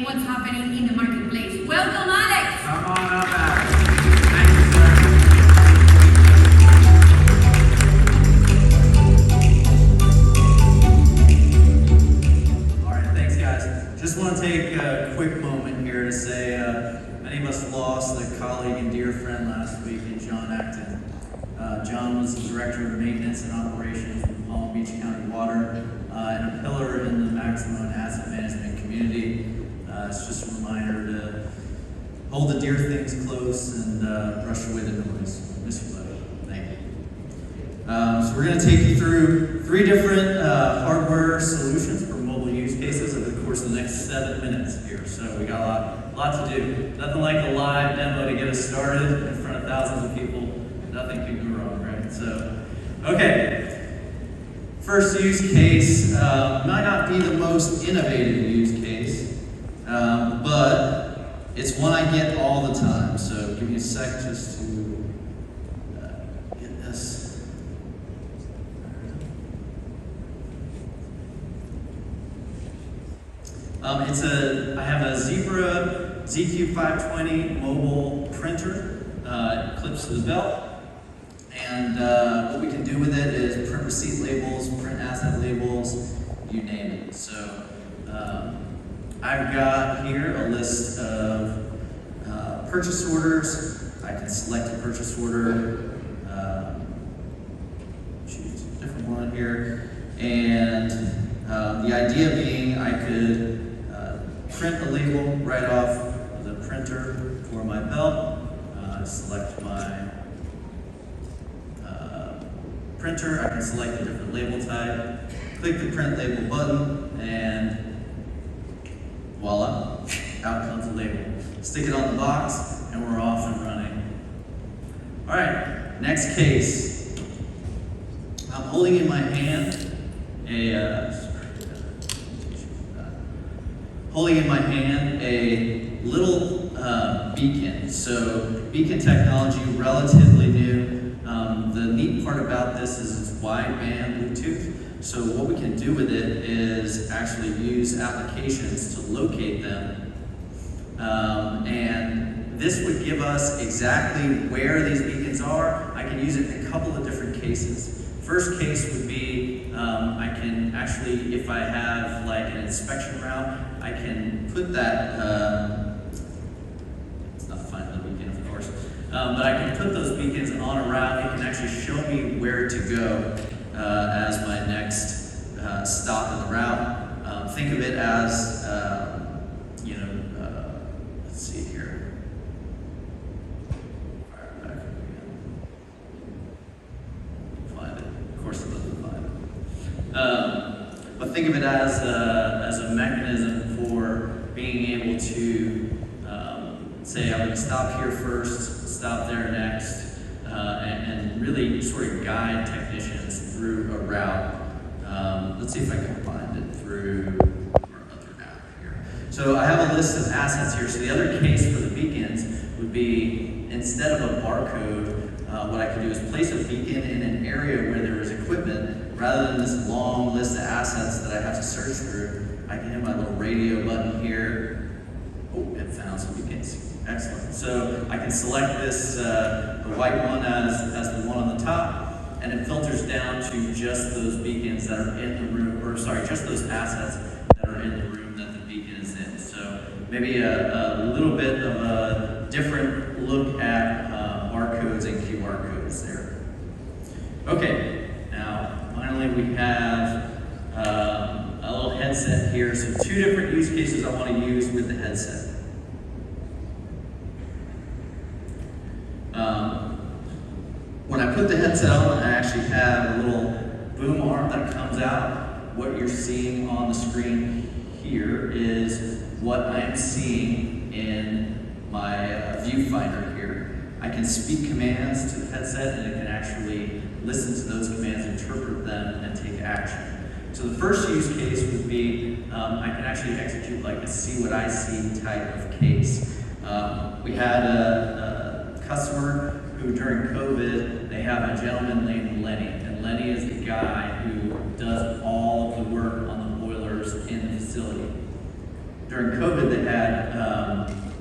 what's happening in the marketplace. Welcome, Alex! Come on up, Alex. Thank you, sir. All right, thanks, guys. Just want to take a quick moment here to say many of us lost a colleague and dear friend last week in John Acton. John was the Director of Maintenance and Operations for Palm Beach County Water and a pillar in the Maximo and asset management community. It's just a reminder to hold the dear things close and brush away the noise. Miss you, buddy. Thank you. So we're going to take you through 3 different hardware solutions for mobile use cases over the course of the next 7 minutes here. So we got a lot to do. Nothing like a live demo to get us started in front of thousands of people. Nothing can go wrong, right? So, okay. First use case might not be the most innovative use case, but it's one I get all the time. So give me a sec just to get this. I have a Zebra ZQ520 mobile printer. It clips to the belt. And what we can do with it is print receipt labels, print asset labels, you name it. So I've got here a list of purchase orders. I can select a purchase order, choose a different one here. And the idea being I could print a label right off the printer for my belt, select my printer, I can select a different label type, click the print label button, and voila, out comes the label. Stick it on the box, and we're off and running. All right, next case. I'm holding in my hand a little beacon. So beacon technology, relatively new. The neat part about this is it's wideband Bluetooth. So what we can do with it is actually use applications to locate them. And this would give us exactly where these beacons are. I can use it in a couple of different cases. First case would be, I can actually, if I have like an inspection route, I can put that, it's not find the beacon, of course, but I can put those beacons on a route. It can actually show me where to go as my next stop in the route. Think of it as, let's see here. Find it. Of course it doesn't find it. But think of it as a mechanism for being able to say, I'm going to stop here first, stop there next, and really sort of guide technicians through a route. Let's see if I can find it through our other app here. So I have a list of assets here. So the other case for the beacons would be, instead of a barcode, what I could do is place a beacon in an area where there is equipment, rather than this long list of assets that I have to search through. I can hit my little radio button here. Oh, it found some beacons. Excellent. So I can select this, the white one as the one on the top, and it filters down to just those beacons that are in the room, or sorry, just those assets that are in the room that the beacon is in. So maybe a little bit of a different look at barcodes and QR codes there. Okay, now finally we have a little headset here. So 2 different use cases I want to use with the headset. When I put the headset on, I actually have a little boom arm that comes out. What you're seeing on the screen here is what I'm seeing in my viewfinder here. I can speak commands to the headset, and it can actually listen to those commands, interpret them, and take action. So the first use case would be, I can actually execute like a see what I see type of case. We had a customer who during COVID, they have a gentleman named Lenny. And Lenny is the guy who does all of the work on the boilers in the facility. during COVID, they had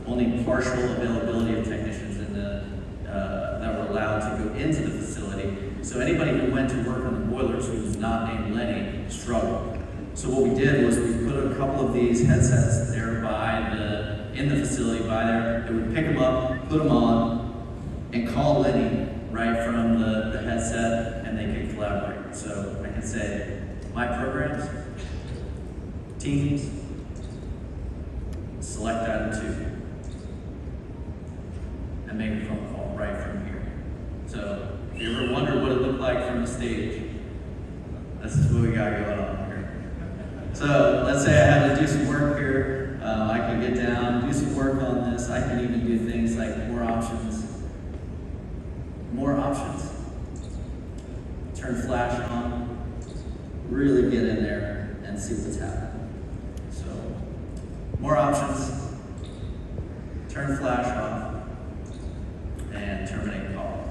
only partial availability of technicians that were allowed to go into the facility. So anybody who went to work on the boilers who was not named Lenny struggled. So what we did was we put a couple of these headsets there in the facility by there. They would pick them up, put them on, and call Lenny right from the headset, and they could collaborate. So I can say, my programs, Teams, select that into, and make a phone call right from here. So if you ever wonder what it looked like from the stage, this is what we got going on here. So let's say I had to do some work here. I can get down, do some work on this. I can even do things like more options. More options. Turn flash on. Really get in there and see what's happening. So, more options. Turn flash off. And terminate call.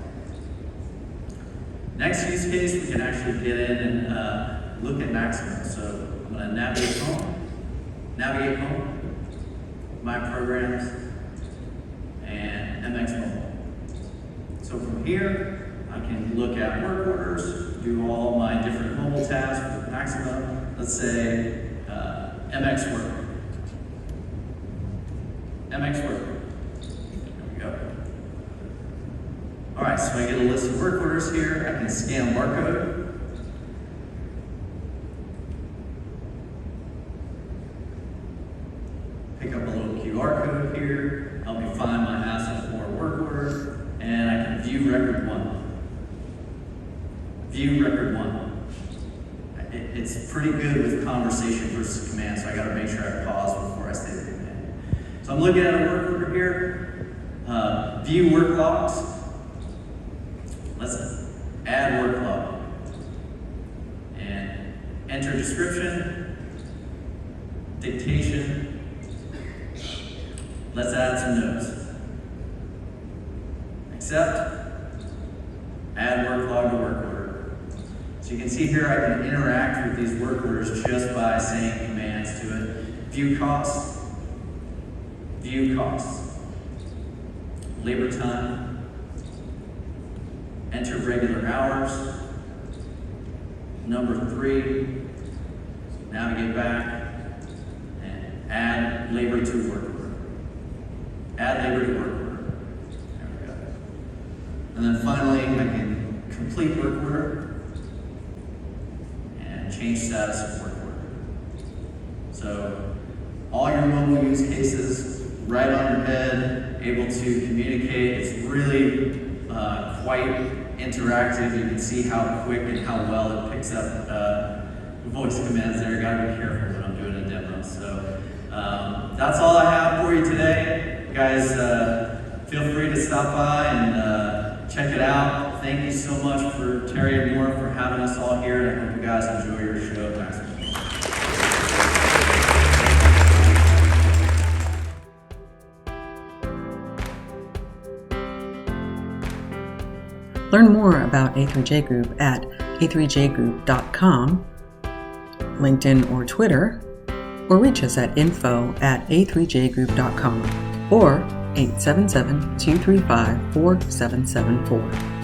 Next use case, we can actually get in and look at Maximo. So I'm going to navigate home, my programs, and MxMobile. So from here, I can look at work orders, do all my different mobile tasks with Maximo. Let's say MX Work. MX Work. There we go. All right, so I get a list of work orders here. I can scan a barcode. Pick up a little QR code here, help me find my asset for a work order, and I can view record one. View record one. It's pretty good with conversation versus command, so I gotta make sure I pause before I say the command. So I'm looking at a work order here, view work logs. Let's add work log. And enter description, dictation. Let's add some notes. Accept, add work log to work order. So you can see here I can interact with these work orders just by saying commands to it. View costs, labor time, enter regular hours, number 3, navigate back, and add labor to work order. Add labor to work order. There we go. And then finally, I can complete work order and change status of work order. So all your mobile use cases right on your head, able to communicate. It's really quite interactive. You can see how quick and how well it picks up voice commands there. Gotta be careful when I'm doing a demo. So that's all I have for you today. Guys, feel free to stop by and check it out. Thank you so much for Terry and Moore for having us all here, and I hope you guys enjoy your show at Maximo. Learn more about A3J Group at a3jgroup.com, LinkedIn or Twitter, or reach us at info@a3jgroup.com or 877-235-4774.